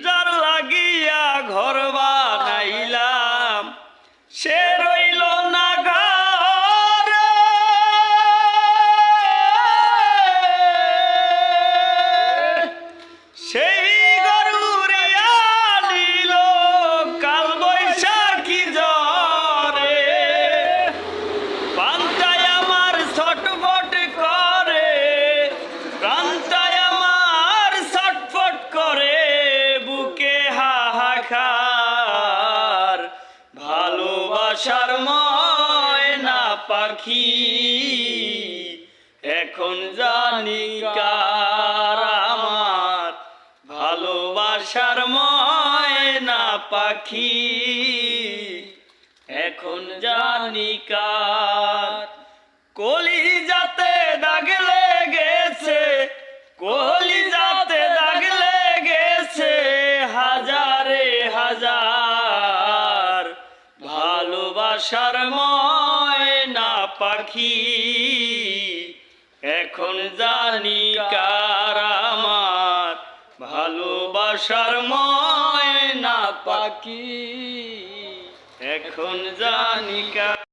যার লাগিয়া ঘর বানাইলাম সে রইল না ঘরে, সেই ঘর উড়িয়া নিল কাল বৈশাখী ঝড়ে। প্রাণটায় আমার ছটফট করে, প্রাণটায় আমার ছটফট করে, বুকে হাহাকার। ভালোবাসার ময়না পাখি এখন জানি কার আমার, ভালোবাসার ময়না পাখি এখন জানি কার। কলিজাতে দাগ লেগেছে, কলিজাতে দাগ লেগেছে হাজারে হাজার। ভালোবাসার ময়না পাখি এখন জানি কার আমার, ভালোবাসার ময়না পাখি এখন জানি কার।